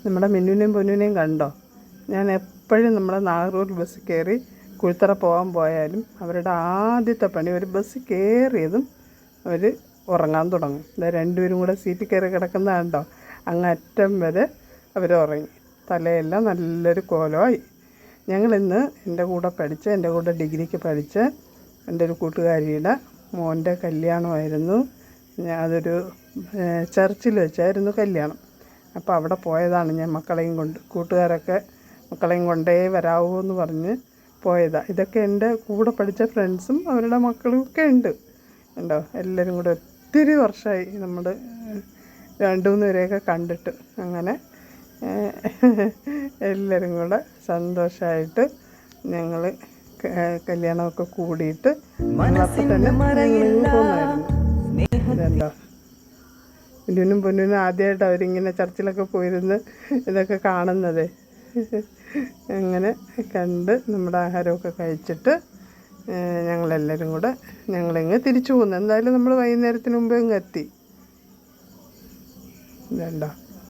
നമ്മുടെ മിന്നുവിനെയും പൊന്നുവിനെയും കണ്ടോ? ഞാൻ എപ്പോഴും നമ്മുടെ നാഗർകോവിൽ ബസ്സിൽ കയറി കുഴിത്തറ പോയാലും അവരുടെ ആദ്യത്തെ പണി ഒരു ബസ്സിൽ കയറിയതും അവർ ഉറങ്ങാൻ തുടങ്ങും. രണ്ടുപേരും കൂടെ സീറ്റിൽ കയറി കിടക്കുന്ന കണ്ടോ? അങ്ങറ്റം വരെ അവർ ഉറങ്ങി. തലയെല്ലാം നല്ലൊരു കോലമായി. ഞങ്ങളിന്ന് എൻ്റെ കൂടെ ഡിഗ്രിക്ക് പഠിച്ച എൻ്റെ ഒരു കൂട്ടുകാരിയുടെ മോൻ്റെ കല്യാണമായിരുന്നു. അതൊരു ചർച്ചിൽ വെച്ചായിരുന്നു കല്യാണം. അപ്പോൾ അവിടെ പോയതാണ്. ഞാൻ കൂട്ടുകാരൊക്കെ മക്കളെയും കൊണ്ടേ വരാവൂ എന്ന് പറഞ്ഞ് പോയതാണ്. ഇതൊക്കെ എൻ്റെ കൂടെ പഠിച്ച ഫ്രണ്ട്സും അവരുടെ മക്കളും ഒക്കെ ഉണ്ട്. ഉണ്ടോ? എല്ലാവരും കൂടെ ഒത്തിരി വർഷമായി നമ്മൾ 2-3 പേരെയൊക്കെ കണ്ടിട്ട്. അങ്ങനെ എല്ലാവരും കൂടെ സന്തോഷമായിട്ട് ഞങ്ങൾ കല്യാണമൊക്കെ കൂടിയിട്ട് അപ്പം തന്നെ പോകുമായിരുന്നു. ഇതുണ്ടോ? പൊന്നിനും പൊന്നിനും ആദ്യമായിട്ട് അവരിങ്ങനെ ചർച്ചിലൊക്കെ പോയിരുന്ന് ഇതൊക്കെ കാണുന്നത്. അങ്ങനെ കണ്ട് നമ്മുടെ ആഹാരമൊക്കെ കഴിച്ചിട്ട് ഞങ്ങളെല്ലാവരും കൂടെ ഞങ്ങളിങ്ങ് തിരിച്ചു പോകുന്നു. എന്തായാലും നമ്മൾ വൈകുന്നേരത്തിന് മുമ്പേ ഇങ്ങ് എത്തി. ഇതുണ്ടോ?